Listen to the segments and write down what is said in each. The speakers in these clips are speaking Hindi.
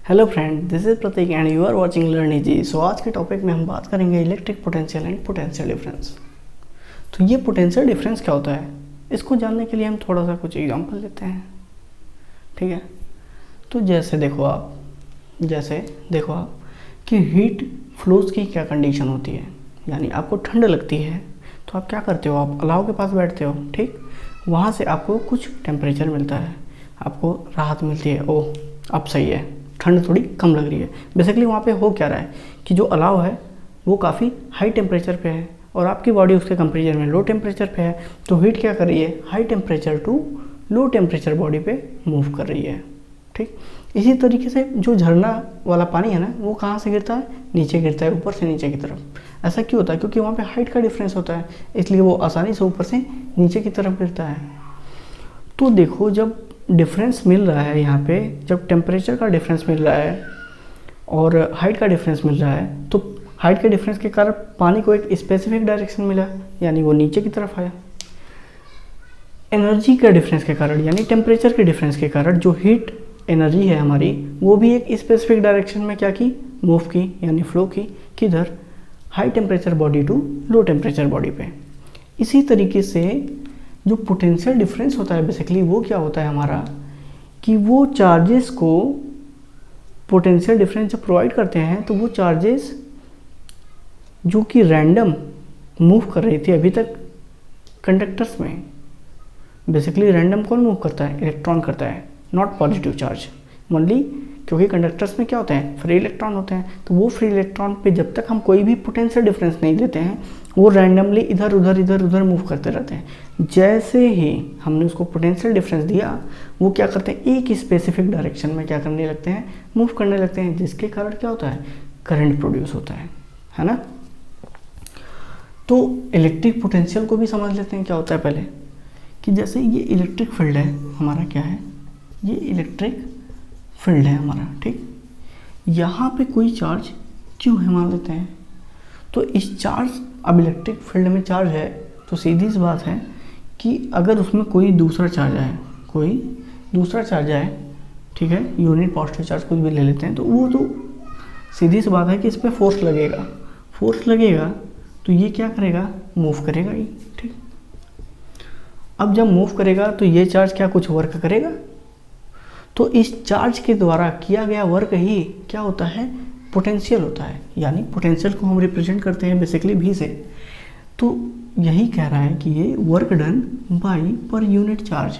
Hello friend, this is Prateek and you are watching learn easy. So आज के टॉपिक में हम बात करेंगे electric potential and potential difference. तो ये पोटेंशियल डिफरेंस क्या होता है, इसको जानने के लिए हम थोड़ा सा कुछ एग्जांपल लेते हैं। ठीक है, तो जैसे देखो आप कि हीट फ्लोज की क्या कंडीशन होती है। यानी आपको ठंड लगती है तो आप क्या करते हो, आप अलाव के पास बैठते हो। ठीक, वहाँ से आपको कुछ टेम्परेचर मिलता है, आपको राहत मिलती है। ओह, अब सही है, ठंड थोड़ी कम लग रही है। बेसिकली वहाँ पे हो क्या रहा है कि जो अलाव है वो काफ़ी हाई टेम्परेचर पे है और आपकी बॉडी उसके कंपेरिजन में लो टेम्परेचर पे है। तो हीट क्या कर रही है, high temperature to low temperature body पे मूव कर रही है। ठीक, इसी तरीके से जो झरना वाला पानी है ना, वो कहाँ से गिरता है, नीचे गिरता है, ऊपर से नीचे की तरफ। ऐसा क्यों होता है, क्योंकि वहाँ पे हाइट का डिफरेंस होता है, इसलिए वो आसानी से ऊपर से नीचे की तरफ गिरता है। तो देखो, जब डिफरेंस मिल रहा है यहाँ पे, जब टेम्परेचर का डिफरेंस मिल रहा है और हाइट का डिफरेंस मिल रहा है, तो हाइट के डिफरेंस के कारण पानी को एक स्पेसिफिक डायरेक्शन मिला, यानी वो नीचे की तरफ आया। एनर्जी का डिफरेंस के कारण, यानी टेम्परेचर के डिफरेंस के कारण, जो हीट एनर्जी है हमारी, वो भी एक स्पेसिफिक डायरेक्शन में क्या की, मूव की, यानी फ्लो की, किधर, high temperature body to low temperature body पे। इसी तरीके से जो पोटेंशियल डिफरेंस होता है, बेसिकली वो क्या होता है हमारा, कि वो चार्जेस को पोटेंशियल डिफरेंस जब प्रोवाइड करते हैं, तो वो चार्जेस जो कि रैंडम मूव कर रही थी अभी तक कंडक्टर्स में। बेसिकली रैंडम कौन मूव करता है, इलेक्ट्रॉन करता है, नॉट पॉजिटिव चार्ज ओनली, क्योंकि कंडक्टर्स में क्या होते हैं, फ्री इलेक्ट्रॉन होते हैं। तो वो फ्री इलेक्ट्रॉन पे जब तक हम कोई भी पोटेंशियल डिफरेंस नहीं देते हैं, वो रैंडमली इधर उधर मूव करते रहते हैं। जैसे ही हमने उसको पोटेंशियल डिफरेंस दिया, वो क्या करते हैं, एक स्पेसिफिक डायरेक्शन में क्या करने लगते हैं, मूव करने लगते हैं, जिसके कारण क्या होता है, करंट प्रोड्यूस होता है ना। तो इलेक्ट्रिक पोटेंशियल को भी समझ लेते हैं क्या होता है पहले, कि जैसे ये इलेक्ट्रिक फील्ड है हमारा, क्या है, ये इलेक्ट्रिक फील्ड है हमारा। ठीक, यहाँ पे कोई चार्ज क्यों है मान लेते हैं, तो इस चार्ज, अब इलेक्ट्रिक फील्ड में चार्ज है, तो सीधी सी बात है कि अगर उसमें कोई दूसरा चार्ज आए, ठीक है, यूनिट पॉजिटिव चार्ज कुछ भी ले लेते हैं, तो वो तो सीधी सी बात है कि इस पर फोर्स लगेगा, तो ये क्या करेगा, मूव करेगा ही। ठीक, अब जब मूव करेगा तो ये चार्ज क्या कुछ वर्क करेगा, तो इस चार्ज के द्वारा किया गया वर्क ही क्या होता है, पोटेंशियल होता है। यानी पोटेंशियल को हम रिप्रेजेंट करते हैं बेसिकली भी से। तो यही कह रहा है कि ये work done by per unit charge,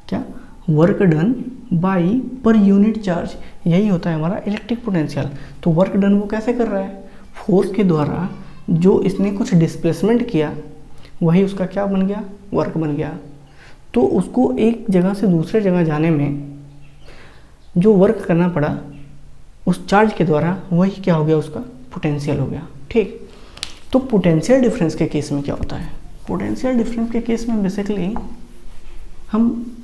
क्या, work done by per unit charge, यही होता है हमारा इलेक्ट्रिक पोटेंशियल। तो वर्क डन वो कैसे कर रहा है, फोर्स के द्वारा जो इसने कुछ डिस्प्लेसमेंट किया, वही उसका क्या बन गया, वर्क बन गया। तो उसको एक जगह से दूसरे जगह जाने में जो वर्क करना पड़ा उस चार्ज के द्वारा, वही क्या हो गया, उसका पोटेंशियल हो गया। ठीक, तो पोटेंशियल डिफरेंस के केस में क्या होता है, पोटेंशियल डिफरेंस के केस में बेसिकली हम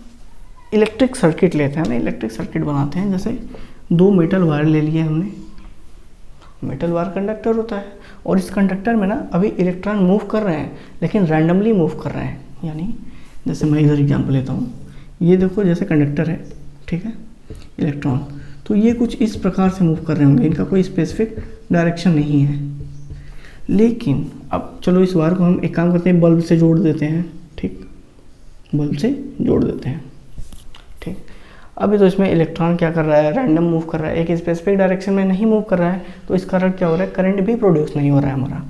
इलेक्ट्रिक सर्किट लेते हैं ना, इलेक्ट्रिक सर्किट बनाते हैं। जैसे दो मेटल वायर ले लिए हमने, मेटल वायर कंडक्टर होता है, और इस कंडक्टर में ना अभी इलेक्ट्रॉन मूव कर रहे हैं, लेकिन रैंडमली मूव कर रहे हैं। यानी जैसे मैं इधर एग्जाम्पल लेता हूँ, ये देखो जैसे कंडक्टर है, ठीक है, इलेक्ट्रॉन, तो ये कुछ इस प्रकार से मूव कर रहे होंगे, इनका कोई स्पेसिफिक डायरेक्शन नहीं है। लेकिन अब चलो इस वायर को हम एक काम करते हैं, बल्ब से जोड़ देते हैं। ठीक, बल्ब से जोड़ देते हैं। ठीक, अभी तो इसमें इलेक्ट्रॉन क्या कर रहा है, रैंडम मूव कर रहा है, एक स्पेसिफिक डायरेक्शन में नहीं मूव कर रहा है, तो इस कारण क्या हो रहा है, करंट भी प्रोड्यूस नहीं हो रहा है हमारा।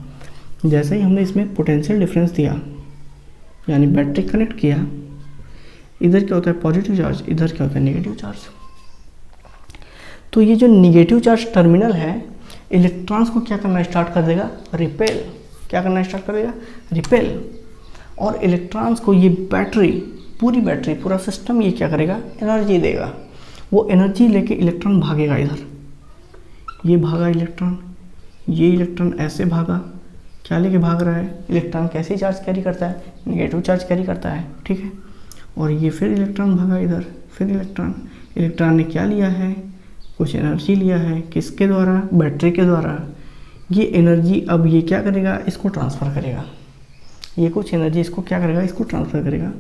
जैसे ही हमने इसमें पोटेंशियल डिफरेंस दिया, यानी बैटरी कनेक्ट किया, इधर क्या होता है, पॉजिटिव चार्ज, इधर क्या होता है, नेगेटिव चार्ज। तो ये जो नेगेटिव चार्ज टर्मिनल है, इलेक्ट्रॉन्स को क्या करना स्टार्ट कर देगा, रिपेल, क्या करना स्टार्ट कर देगा, रिपेल। और इलेक्ट्रॉन्स को ये बैटरी, पूरी बैटरी, पूरा सिस्टम ये क्या करेगा, एनर्जी देगा। वो एनर्जी लेके इलेक्ट्रॉन भागेगा इधर, ये भागा इलेक्ट्रॉन, ये इलेक्ट्रॉन ऐसे भागा, क्या लेके भाग रहा है, इलेक्ट्रॉन कैसे चार्ज कैरी करता है, नेगेटिव चार्ज कैरी करता है। ठीक है, और ये फिर इलेक्ट्रॉन भागा इधर, फिर इलेक्ट्रॉन ने क्या लिया है, कुछ एनर्जी लिया है, किसके द्वारा, बैटरी के द्वारा। ये एनर्जी अब ये क्या करेगा, इसको ट्रांसफ़र करेगा, ये कुछ एनर्जी इसको क्या करेगा, इसको ट्रांसफ़र करेगा।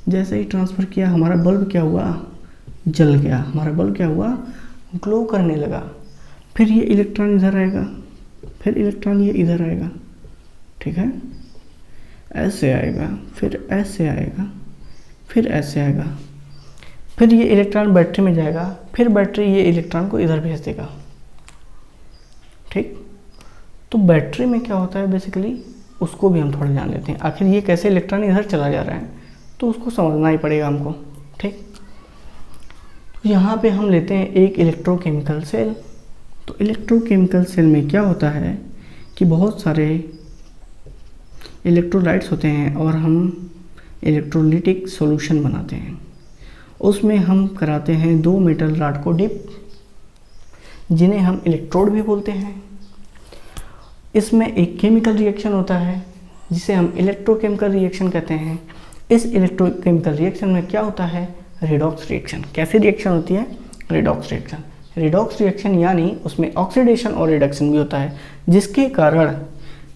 जैसे ही ट्रांसफ़र किया, हमारा बल्ब क्या हुआ, जल गया, हमारा बल्ब क्या हुआ, ग्लो करने लगा, फिर ये इलेक्ट्रॉन इधर आएगा, फिर इलेक्ट्रॉन ये इधर आएगा, ठीक है, ऐसे आएगा, फिर ऐसे आएगा, फिर ऐसे आएगा, फिर ये इलेक्ट्रॉन बैटरी में जाएगा, फिर बैटरी ये इलेक्ट्रॉन को इधर भेज देगा, ठीक। तो बैटरी में क्या होता है बेसिकली, उसको भी हम थोड़ा जान लेते हैं, आखिर ये कैसे इलेक्ट्रॉन इधर चला जा रहा है, तो उसको समझना ही पड़ेगा हमको, ठीक। यहाँ पे हम लेते हैं एक इलेक्ट्रोकेमिकल सेल। तो इलेक्ट्रोकेमिकल सेल में क्या होता है कि बहुत सारे इलेक्ट्रोलाइट्स होते हैं और हम इलेक्ट्रोलिटिक सॉल्यूशन बनाते हैं। उसमें हम कराते हैं 2 मेटल रॉड को डिप, जिन्हें हम इलेक्ट्रोड भी बोलते हैं। इसमें एक केमिकल रिएक्शन होता है जिसे हम इलेक्ट्रोकेमिकल रिएक्शन कहते हैं। इस इलेक्ट्रोकेमिकल रिएक्शन में क्या होता है, रिडॉक्स रिएक्शन। कैसी रिएक्शन होती है, रिडॉक्स रिएक्शन। रिडॉक्स रिएक्शन यानी उसमें ऑक्सीडेशन और रिडक्शन भी होता है, जिसके कारण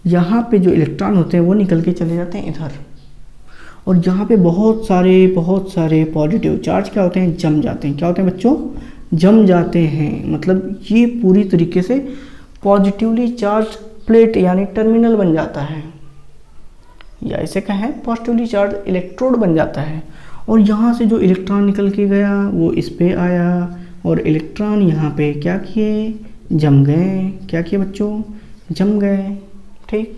यहाँ पे जो इलेक्ट्रॉन होते हैं वो निकल के चले जाते हैं इधर, और यहाँ पे बहुत सारे पॉजिटिव चार्ज क्या होते हैं, जम जाते हैं। क्या होते हैं बच्चों, जम जाते हैं। मतलब ये पूरी तरीके से पॉजिटिवली चार्ज प्लेट यानी टर्मिनल बन जाता है, या इसे कहें पॉजिटिवली चार्ज इलेक्ट्रोड बन जाता है। और यहाँ से जो इलेक्ट्रॉन निकल के गया वो इस पे आया, और इलेक्ट्रॉन यहाँ पे क्या किए, जम गए। क्या किए बच्चों, जम गए, ठीक।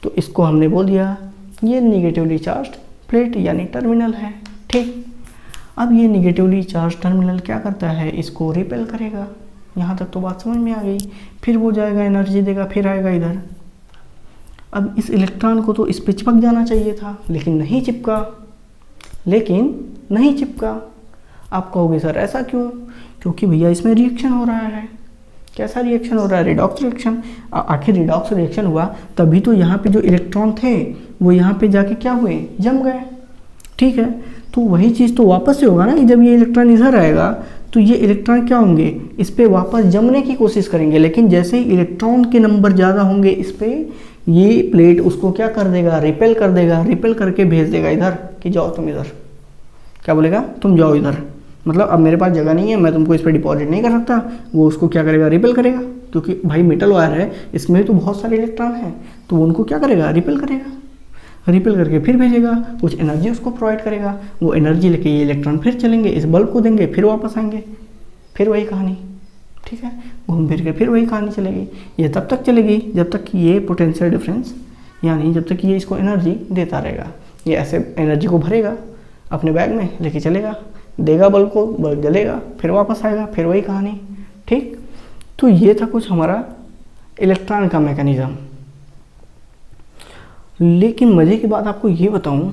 तो इसको हमने बोल दिया ये निगेटिवली चार्ज्ड प्लेट यानी टर्मिनल है, ठीक। अब ये निगेटिवली चार्ज टर्मिनल क्या करता है, इसको रिपेल करेगा। यहाँ तक तो बात समझ में आ गई। फिर वो जाएगा, एनर्जी देगा, फिर आएगा इधर। अब इस इलेक्ट्रॉन को तो इस पे चिपक जाना चाहिए था, लेकिन नहीं चिपका। आप कहोगे सर ऐसा क्यों, क्योंकि भैया इसमें रिएक्शन हो रहा है। कैसा रिएक्शन हो रहा है, रिडॉक्स रिएक्शन। आखिर रिडॉक्स रिएक्शन हुआ तभी तो यहाँ पे जो इलेक्ट्रॉन थे वो यहाँ पे जाके क्या हुए, जम गए, ठीक है। तो वही चीज़ तो वापस से होगा ना कि जब ये इलेक्ट्रॉन इधर आएगा तो ये इलेक्ट्रॉन क्या होंगे, इस पर वापस जमने की कोशिश करेंगे, लेकिन जैसे ही इलेक्ट्रॉन के नंबर ज़्यादा होंगे इस पर, ये प्लेट उसको क्या कर देगा, रिपेल कर देगा। रिपेल करके भेज देगा इधर कि जाओ तुम इधर। क्या बोलेगा, तुम जाओ इधर। मतलब अब मेरे पास जगह नहीं है, मैं तुमको इस पर डिपॉजिट नहीं कर सकता। वो उसको क्या करेगा, रिपेल करेगा, क्योंकि भाई मेटल वायर है, इसमें तो बहुत सारे इलेक्ट्रॉन हैं, तो वो उनको क्या करेगा, रिपेल करेगा। रिपेल करके फिर भेजेगा, कुछ एनर्जी उसको प्रोवाइड करेगा। वो एनर्जी लेके ये इलेक्ट्रॉन फिर चलेंगे, इस बल्ब को देंगे, फिर वापस आएंगे, फिर वही कहानी, ठीक है। घूम फिर के फिर वही कहानी चलेगी। ये तब तक चलेगी जब तक कि ये पोटेंशियल डिफरेंस, यानी जब तक ये इसको एनर्जी देता रहेगा। ये ऐसे एनर्जी को भरेगा अपने बैग में, लेके चलेगा, देगा बल्ब को, बल्ब जलेगा, फिर वापस आएगा, फिर वही कहानी, ठीक। तो ये था कुछ हमारा इलेक्ट्रॉन का मैकेनिज्म। लेकिन मज़े की बात आपको ये बताऊं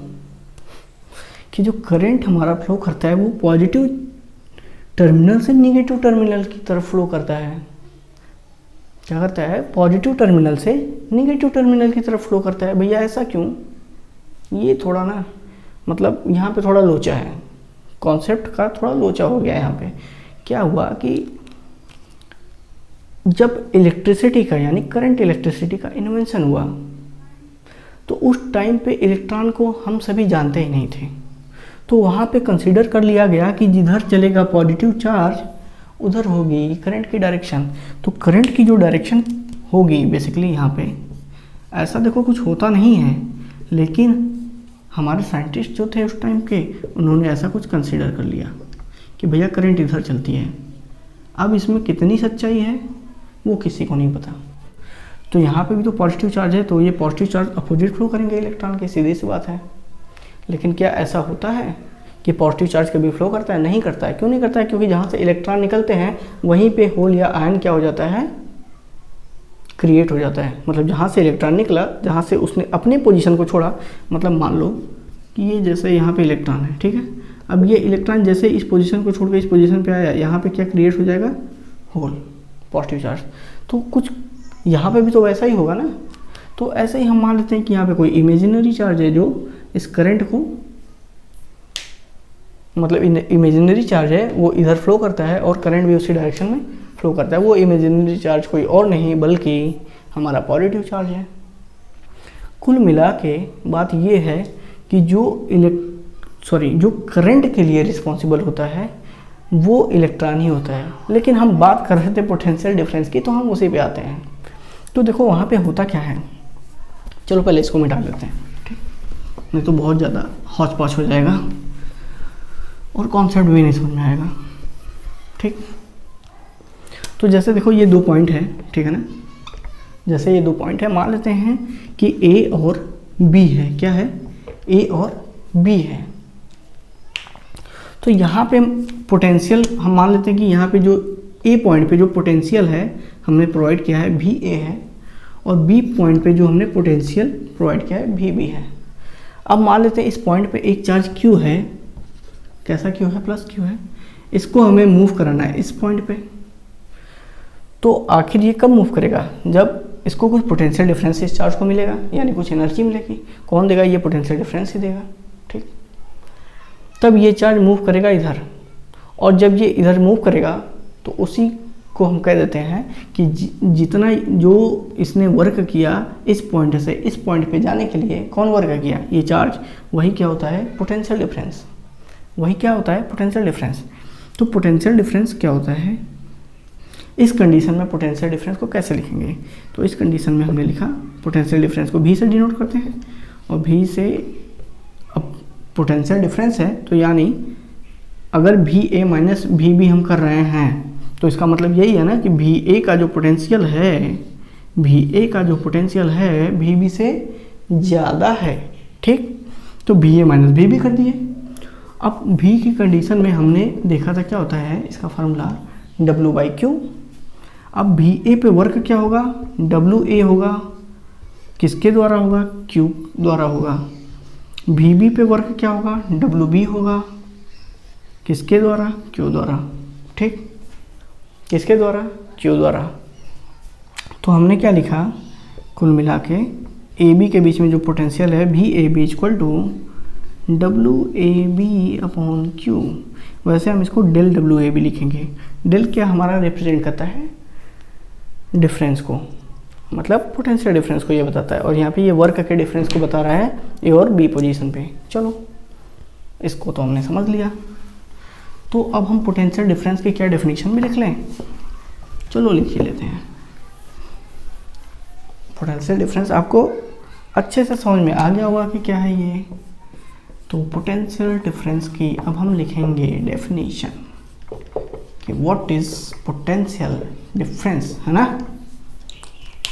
कि जो करंट हमारा फ्लो करता है वो पॉजिटिव टर्मिनल से निगेटिव टर्मिनल की तरफ फ्लो करता है। क्या करता है, पॉजिटिव टर्मिनल से निगेटिव टर्मिनल की तरफ फ्लो करता है। भैया ऐसा क्यों, ये थोड़ा ना मतलब यहाँ पे थोड़ा लोचा है, कॉन्सेप्ट का थोड़ा लोचा हो गया है यहाँ पे। क्या हुआ कि जब इलेक्ट्रिसिटी का यानी करंट इलेक्ट्रिसिटी का इन्वेंशन हुआ तो उस टाइम पे इलेक्ट्रॉन को हम सभी जानते ही नहीं थे। तो वहाँ पे कंसीडर कर लिया गया कि जिधर चलेगा पॉजिटिव चार्ज उधर होगी करंट की डायरेक्शन। तो करंट की जो डायरेक्शन होगी बेसिकली यहाँ पे, ऐसा देखो कुछ होता नहीं है, लेकिन हमारे साइंटिस्ट जो थे उस टाइम के, उन्होंने ऐसा कुछ कंसीडर कर लिया कि भैया करंट इधर चलती है। अब इसमें कितनी सच्चाई है वो किसी को नहीं पता। तो यहाँ पे भी तो पॉजिटिव चार्ज है, तो ये पॉजिटिव चार्ज अपोजिट फ्लो करेंगे इलेक्ट्रॉन की, सीधी सी बात है। लेकिन क्या ऐसा होता है कि पॉजिटिव चार्ज कभी फ्लो करता है, नहीं करता है। क्यों नहीं करता है, क्योंकि जहाँ से इलेक्ट्रॉन निकलते हैं वहीं पे होल या आयन क्या हो जाता है, क्रिएट हो जाता है। मतलब जहाँ से इलेक्ट्रॉन निकला, जहाँ से उसने अपने पोजीशन को छोड़ा, मतलब मान लो कि ये जैसे यहाँ पे इलेक्ट्रॉन है, ठीक है। अब ये इलेक्ट्रॉन जैसे इस पोजीशन को छोड़ के इस पोजीशन पे आया, यहाँ पे क्या क्रिएट हो जाएगा, होल, पॉजिटिव चार्ज। तो कुछ यहाँ पे भी तो वैसा ही होगा ना। तो ऐसे ही हम मान लेते हैं कि यहाँ पे कोई इमेजिनरी चार्ज है जो इस करंट को, मतलब इमेजिनरी चार्ज है वो इधर फ्लो करता है और करंट भी उसी डायरेक्शन में फ्लो करता है। वो इमेजिनरी चार्ज कोई और नहीं बल्कि हमारा पॉजिटिव चार्ज है। कुल मिला के बात ये है कि जो करंट के लिए रिस्पॉन्सिबल होता है वो इलेक्ट्रॉन ही होता है। लेकिन हम बात कर रहे थे पोटेंशियल डिफरेंस की, तो हम उसी पे आते हैं। तो देखो वहाँ पे होता क्या है, चलो पहले इसको मिटा लेते हैं, ठीक, नहीं तो बहुत ज़्यादा हौच पौच हो जाएगा और कॉन्सेप्ट भी नहीं समझ में आएगा, ठीक। तो जैसे देखो ये 2 पॉइंट है, ठीक है ना, जैसे ये 2 पॉइंट है, मान लेते हैं कि A और B है, क्या है, A और B है। तो यहाँ पे पोटेंशियल हम मान लेते हैं कि यहाँ पे जो A पॉइंट पे जो पोटेंशियल है हमने प्रोवाइड किया है VA है, और B पॉइंट पे जो हमने पोटेंशियल प्रोवाइड किया है VB है। अब मान लेते हैं इस पॉइंट पे एक चार्ज Q है, कैसा Q है, प्लस Q है, इसको हमें मूव कराना है इस पॉइंट पे। तो आखिर ये कब मूव करेगा, जब इसको कुछ पोटेंशियल डिफरेंस इस चार्ज को मिलेगा, यानी कुछ एनर्जी मिलेगी। कौन देगा, ये पोटेंशियल डिफरेंस ही देगा, ठीक। तब ये चार्ज मूव करेगा इधर, और जब ये इधर मूव करेगा तो उसी को हम कह देते हैं कि जितना जो इसने वर्क किया इस पॉइंट से इस पॉइंट पे जाने के लिए, कौन वर्क किया, ये चार्ज, वही क्या होता है, पोटेंशियल डिफरेंस। वही क्या होता है, पोटेंशियल डिफरेंस। तो पोटेंशियल डिफरेंस क्या होता है, इस कंडीशन में पोटेंशियल डिफरेंस को कैसे लिखेंगे, तो इस कंडीशन में हमने लिखा पोटेंशियल डिफरेंस को V से डिनोट करते हैं, और V से, अब पोटेंशियल डिफरेंस है तो यानी अगर VA माइनस VB हम कर रहे हैं तो इसका मतलब यही है ना कि VA का जो पोटेंशियल है, VA का जो पोटेंशियल है VB से ज़्यादा है, ठीक। तो VA माइनस VB कर दिए। अब V की कंडीशन में हमने देखा था क्या होता है, इसका फार्मूला W/Q। अब VA पे वर्क क्या होगा, WA होगा, किसके द्वारा होगा, Q द्वारा होगा। VB पे वर्क क्या होगा, WB होगा, किसके द्वारा, Q द्वारा, ठीक, किसके द्वारा, Q द्वारा। तो हमने क्या लिखा, कुल मिला के AB के बीच में जो पोटेंशियल है VAB इक्वल टू WAB/Q। वैसे हम इसको डेल WAB लिखेंगे। डेल क्या हमारा रिप्रेजेंट करता है, डिफरेंस को, मतलब पोटेंशियल डिफरेंस को ये बताता है, और यहाँ पे ये वर्क के डिफरेंस को बता रहा है A और B पोजीशन पे। चलो इसको तो हमने समझ लिया। तो अब हम पोटेंशियल डिफरेंस की क्या डेफिनेशन भी लिख लें, चलो लिख ही लेते हैं। पोटेंशियल डिफरेंस आपको अच्छे से समझ में आ गया होगा कि क्या है ये। तो पोटेंशियल डिफरेंस की अब हम लिखेंगे डेफिनेशन कि व्हाट इज पोटेंशियल डिफरेंस, है ना।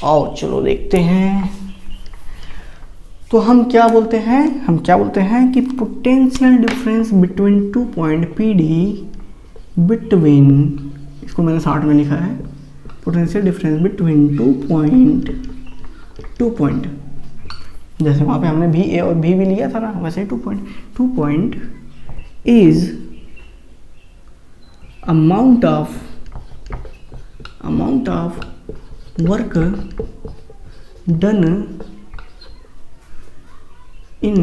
आओ चलो देखते हैं। तो हम क्या बोलते हैं कि potential difference between 2 point PD between, इसको मैंने 60 में लिखा है, पोटेंशियल डिफरेंस बिटवीन 2 पॉइंट, जैसे वहाँ पे हमने VA और VB लिया था ना, वैसे 2 point is amount of work done in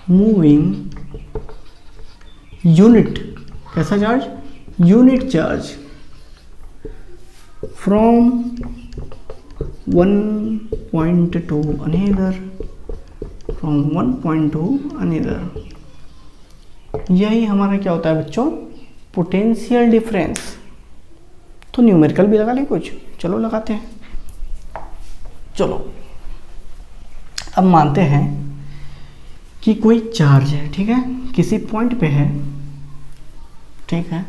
moving unit, कैसा charge, unit charge from one point to another, यही हमारा क्या होता है बच्चों, पोटेंशियल डिफरेंस। तो न्यूमेरिकल भी लगा लें कुछ, चलो लगाते हैं। चलो अब मानते हैं कि कोई चार्ज है, ठीक है, किसी पॉइंट पे है, ठीक है,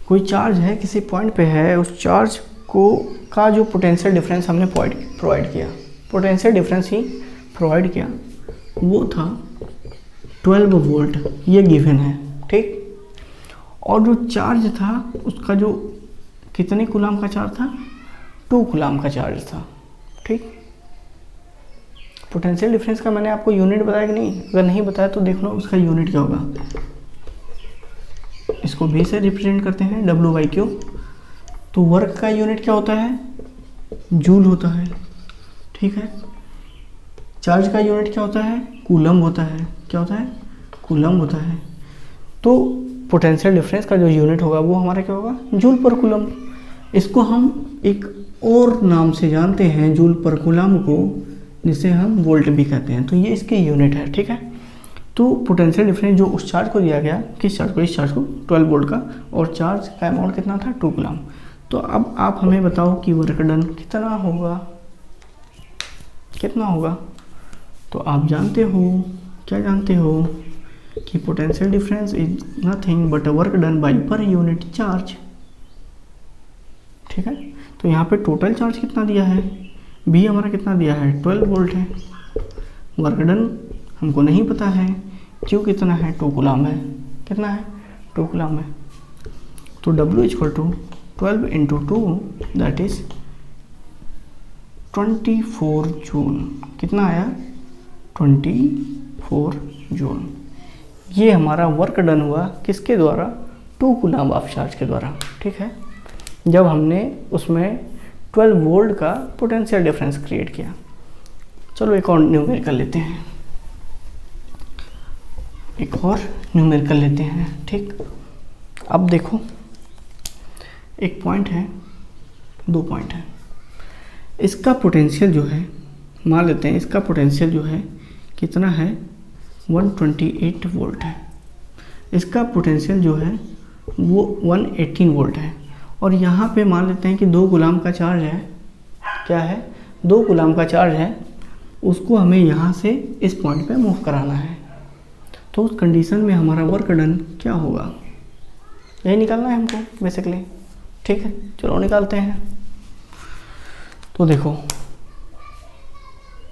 कोई चार्ज है किसी पॉइंट पे है, उस चार्ज को का जो पोटेंशियल डिफरेंस हमने प्रोवाइड किया, पोटेंशियल डिफरेंस ही प्रोवाइड किया, वो था 12 वोल्ट, ये गिवन है, ठीक। और जो चार्ज था उसका जो कितने कूलाम का चार्ज था, 2 कूलाम का चार्ज था, ठीक। पोटेंशियल डिफरेंस का मैंने आपको यूनिट बताया कि नहीं, अगर नहीं बताया तो देख लो उसका यूनिट क्या होगा। इसको V से रिप्रेजेंट करते हैं W/Q। तो वर्क का यूनिट क्या होता है, जूल होता है, ठीक है। चार्ज का यूनिट क्या होता है, कूलम होता है, क्या होता है, कूलम होता है। तो पोटेंशियल डिफरेंस का जो यूनिट होगा वो हमारा क्या होगा, जूल पर कूलम। इसको हम एक और नाम से जानते हैं, जूल पर कूलम को, जिसे हम वोल्ट भी कहते हैं। तो ये इसके यूनिट है, ठीक है। तो पोटेंशियल डिफरेंस जो उस चार्ज को दिया गया, किस चार्ज को, इस चार्ज को 12 वोल्ट का, और चार्ज का अमाउंट कितना था 2 कूलम। तो अब आप हमें बताओ कि वर्क डन कितना होगा, कितना होगा। तो आप जानते हो, क्या जानते हो कि potential difference is nothing but work done by per unit charge. ठीक है, तो यहाँ पे टोटल चार्ज कितना दिया है, बी हमारा कितना दिया है 12 वोल्ट है, वर्क डन हमको नहीं पता है, क्यों कितना है 2 कूलम है, कितना है 2 कूलम है। तो W equal to 12 into 2 that is 24 joule. कितना आया 24 जूल। ये हमारा वर्क डन हुआ किसके द्वारा, 2 कूलम ऑफ चार्ज के द्वारा। ठीक है, जब हमने उसमें 12 वोल्ट का पोटेंशियल डिफरेंस क्रिएट किया। चलो एक और न्यूमेरिकल लेते हैं, एक और न्यूमेरिकल लेते हैं। ठीक, अब देखो एक पॉइंट है, 2 पॉइंट है। इसका पोटेंशियल जो है, मान लेते हैं इसका पोटेंशियल जो है कितना है 128 वोल्ट है, इसका पोटेंशियल जो है वो 118 वोल्ट है, और यहाँ पे मान लेते हैं कि 2 कूलम का चार्ज है, क्या है 2 कूलम का चार्ज है, उसको हमें यहाँ से इस पॉइंट पे मूव कराना है। तो उस कंडीशन में हमारा वर्क डन क्या होगा, यही निकालना है हमको बेसिकली। ठीक है, चलो निकालते हैं। तो देखो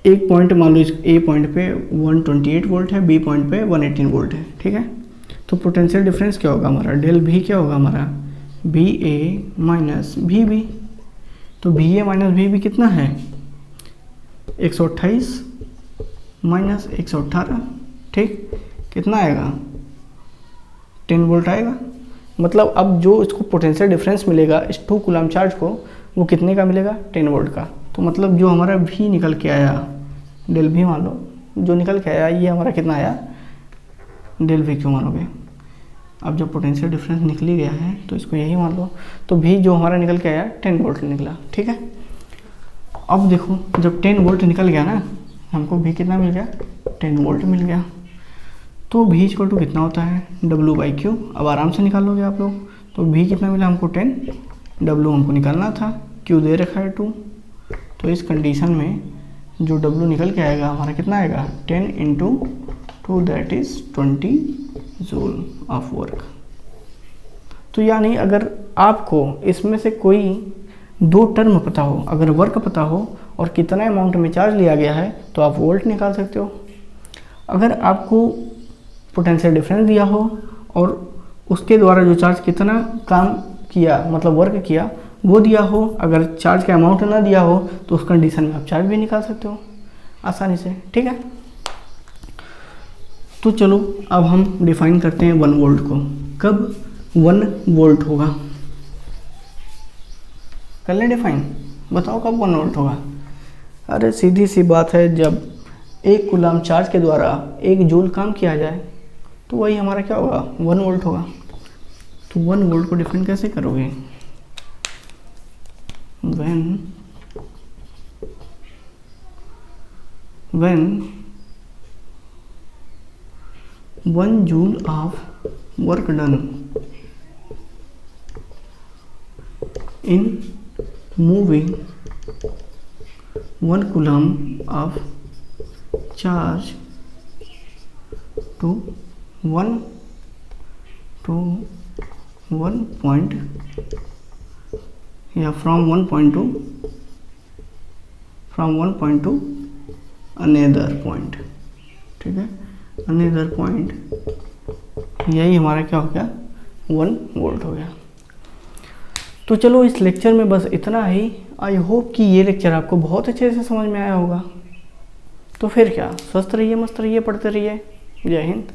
एक पॉइंट मान लो, ए पॉइंट पे 128 वोल्ट है, बी पॉइंट पे 118 वोल्ट है। ठीक है, तो पोटेंशियल डिफरेंस क्या होगा हमारा, डेल भी क्या होगा हमारा बी ए माइनस भी बी। तो बी ए माइनस भी बी कितना है 128 माइनस 118। ठीक, कितना आएगा 10 वोल्ट आएगा। मतलब अब जो इसको पोटेंशियल डिफरेंस मिलेगा इस 2 कूलम चार्ज को, वो कितने का मिलेगा 10 वोल्ट का। तो मतलब जो हमारा भी निकल के आया, डेल भी मान लो जो निकल के आया, ये हमारा कितना आया डेल भी क्यों मानोगे। अब जब पोटेंशियल डिफरेंस निकल ही गया है तो इसको यही मान लो। तो भी जो हमारा निकल के आया 10 वोल्ट निकला। ठीक है, अब देखो जब 10 वोल्ट निकल गया ना, हमको भी कितना मिल गया 10 वोल्ट मिल गया। तो भी इक्वल टू कितना होता है W/Q। अब आराम से निकालोगे आप लोग। तो भी कितना मिला हमको 10, W हमको निकालना था, Q दे रखा है 2। तो इस कंडीशन में जो W निकल के आएगा हमारा कितना आएगा 10 into 2 that is 20 joule of work. तो यानी अगर आपको इसमें से कोई 2 टर्म पता हो, अगर वर्क पता हो और कितना अमाउंट में चार्ज लिया गया है, तो आप वोल्ट निकाल सकते हो। अगर आपको पोटेंशियल डिफरेंस दिया हो और उसके द्वारा जो चार्ज कितना काम किया, मतलब वर्क किया, वो दिया हो, अगर चार्ज का अमाउंट ना दिया हो, तो उस कंडीशन में आप चार्ज भी निकाल सकते हो आसानी से। ठीक है, तो चलो अब हम डिफाइन करते हैं 1 वोल्ट को। कब 1 वोल्ट होगा, कर लें डिफाइन, बताओ कब 1 वोल्ट होगा। अरे सीधी सी बात है, जब 1 कूलम चार्ज के द्वारा 1 जूल काम किया जाए तो वही हमारा क्या होगा 1 वोल्ट होगा। तो 1 वोल्ट को डिफाइन कैसे करोगे, when 1 joule of work done in moving 1 coulomb of charge to 1 point, या from one point to another point। ठीक है, another point, यही हमारा क्या हो गया 1 वोल्ट हो गया। तो चलो इस लेक्चर में बस इतना ही। आई होप कि ये लेक्चर आपको बहुत अच्छे से समझ में आया होगा। तो फिर क्या, स्वस्थ रहिए, मस्त रहिए, पढ़ते रहिए। जय हिंद।